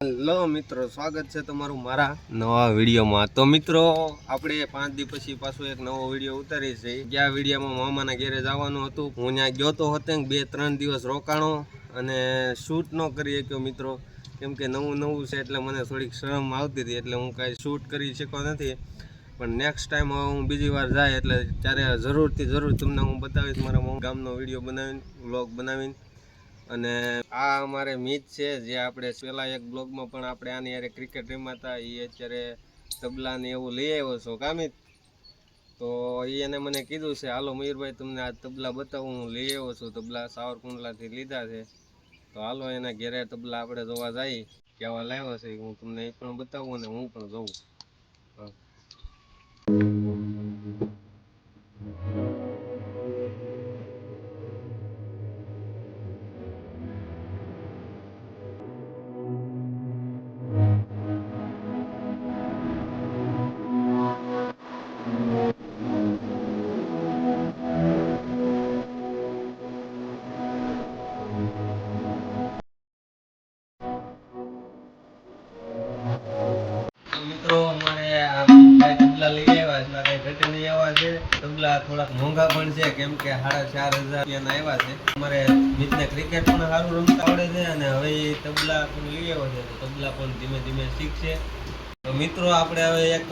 Hello મિત્રો, સ્વાગત છે તમારું મારા નવા વિડીયોમાં। તો મિત્રો આપણે 5 દિવસ પછી પાછો એક નવો વિડીયો ઉતારી છે। ગયા વિડીયોમાં મામાના ઘરે જવાનું હતું, હું ત્યાં ગયો તો હતો 2-3 દિવસ રોકાણો અને શૂટ ન કરી શક્યો મિત્રો, કેમ કે નવું છે એટલે મને થોડીક શરમ આવતી હતી, એટલે હું કાંઈ શૂટ કરી શક્યો નથી। પણ નેક્સ્ટ ટાઈમ હું બીજી વાર જાય એટલે ત્યારે જરૂર તમને હું બતાવીશ મારા ગામનો વિડીયો બનાવીને, વ્લોગ બનાવીને। અને આ અમારે મિત છે જે આપણે પેલા એક બ્લોગમાં પણ આપણે આની યારે ક્રિકેટ રમ્યા હતા, એ અત્યારે તબલા ને એવું લઈ આવ્યો છો કામિત। તો એને મને કીધું છે હાલો મયુરભાઈ તમને આ તબલા બતાવું, હું લઈ આવ્યો છું તબલા, સાવરકુંડલાથી લીધા છે। તો હાલો એના ઘેરે તબલા આપણે જોવા જઈએ, કેવા લાવ્યો છે હું તમને એ પણ બતાવું અને હું પણ જોઉં। મિત્રો અમારે તબલા લઈ આવ્યા છે, કઈ ઘટે નહીં આવ્યા છે તબલા, થોડાક મોંઘા પણ છે કેમ કે 4,500 રૂપિયાના આવ્યા છે। અમારે મિતને ક્રિકેટ પણ સારું રમતા આવડે છે અને હવે તબલા પણ લઈ આવ્યો છે, તો તબલા પણ ધીમે ધીમે શીખશે। તો મિત્રો આપણે હવે એક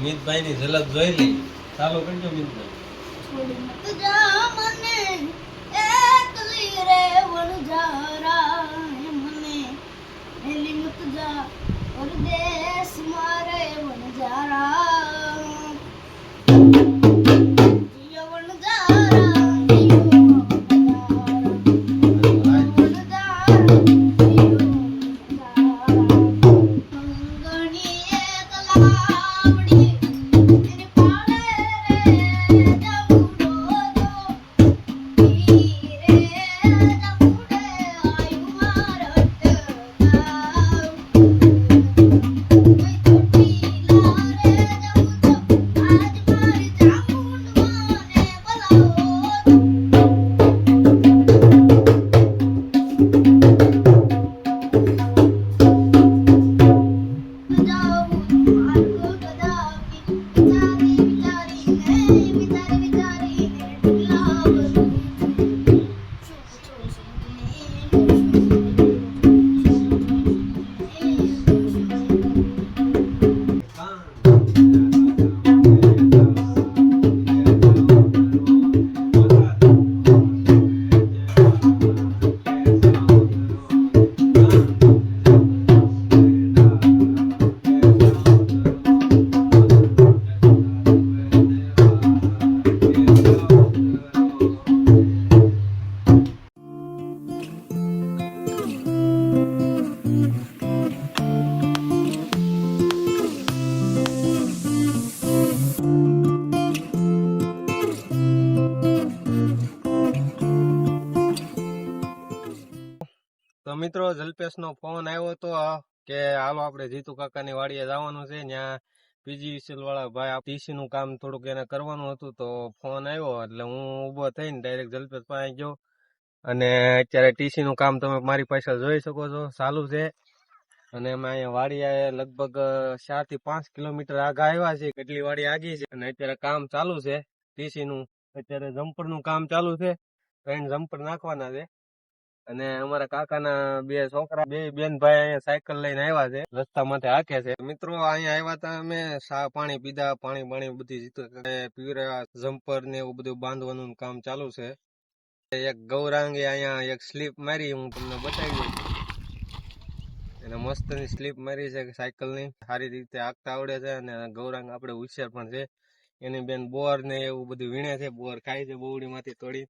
મિતભાઈની ઝલક જોઈ લઈએ, ચાલો કરજો મિતભાઈ। देश मारे वनजारा जियो वनजारा मंगनी एक लावड़ी मेरे पाले रे जमुडो दो हीरे जमुडे आयु मारत તો મિત્રો જલ્પેશનો ફોન આવ્યો હતો કે હાલો આપણે જીતુ કાકાની વાડીએ જવાનું છે, ત્યાં PGVCL વાળા ભાઈ ટીસી નું કામ થોડુંક એને કરવાનું હતું, તો ફોન આવ્યો એટલે હું ઊભો થઈને ડાયરેક્ટ જલ્પેશ પાસે ગયો અને અત્યારે ટીસી નું કામ તમે મારી પાછળ જોઈ શકો છો ચાલુ છે। અને અમે અહીંયા વાડી લગભગ 4 થી 5 કિલોમીટર આગા આવ્યા છે, કેટલી વાડી આગી છે અને અત્યારે કામ ચાલુ છે ટીસી નું। અત્યારે જમ્પર નું કામ ચાલુ છે, 3 જમ્પર નાખવાના છે અને અમારા કાકાના 2 છોકરા, 2 બેન ભાઈ અહીંયા સાયકલ લઈને આવ્યા છે, રસ્તા માંથી હાકે છે। મિત્રો અહીંયા આવ્યા હતા અમે, ચા પાણી પીધા, પાણી બધી પીવરાવ્યા, જમ્પર ને એવું બધું બાંધવાનું કામ ચાલુ છે। એક ગૌરાંગે અહીંયા એક સ્લીપ મારી, હું તમને બતાવી દઉં, એને મસ્તની સ્લીપ મારી છે સાયકલ ની, સારી રીતે હાંકતા આવડે છે અને ગૌરાંગ આપણે હોશિયાર પણ છે। એની બેન બોર ને એવું બધું વીણે છે, બોર ખાય છે બોવડી માંથી તોડી।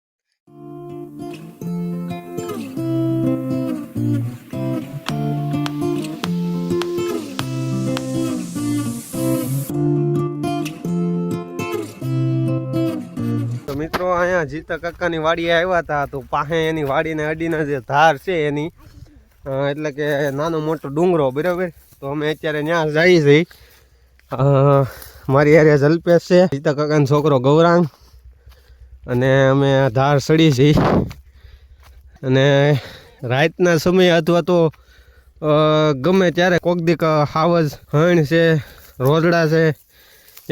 તો મિત્રો અહીંયા જીતા કાકાની વાડીએ આવ્યા હતા, તો પાસે એની વાડીને અડીને જે ધાર છે એની એટલે કે નાનો મોટો ડુંગરો, બરાબર। તો અમે અત્યારે ત્યાં જઈએ છીએ, મારી યારે જલ્પેશ છે, જીતા કાકાનો છોકરો ગૌરાંગ, અને અમે ધાર સડી છીએ। અને રાતના સમયે અથવા તો ગમે ત્યારે કોક દીક હાવજ હણ છે રોજડા છે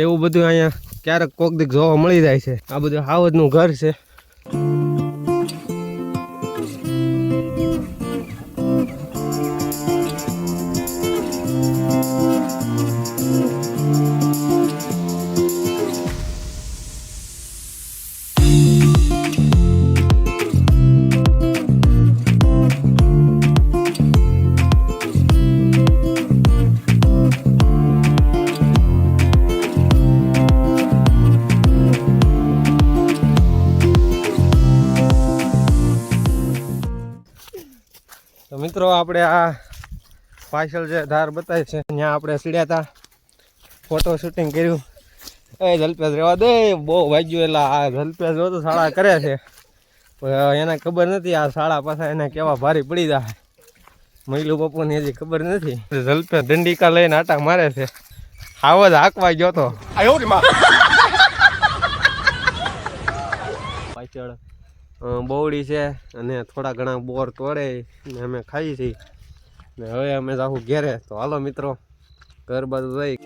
એવું બધું અહીંયા ક્યારેક કોક દીક જોવા મળી જાય છે. આ બધું હાવજનું ઘર છે. તો મિત્રો આપણે આ પાછળ જે ધાર બતાવી છે ત્યાં આપણે સીડ્યા હતા, ફોટો શૂટિંગ કર્યું. એ જલપેશ રહેવા દે, બહુ વાગ્યું. એટલે આ જલપેશ જો તો શાળા કરે છે પણ એને ખબર નથી આ શાળા પાછા એને કેવા ભારી પડી જાય. મહિલું પપ્પુની હજી ખબર નથી. જલપેશ દંડિકા લઈને આટા મારે છે. હાવજ હાંકવા ગયો તો પાછળ બોવડી છે અને થોડા ઘણા બોર તોડે ને અમે ખાઈએ છીએ. ને હવે અમે જાઉં ઘેરે. તો હાલો મિત્રો ઘર બાજુ જઈ.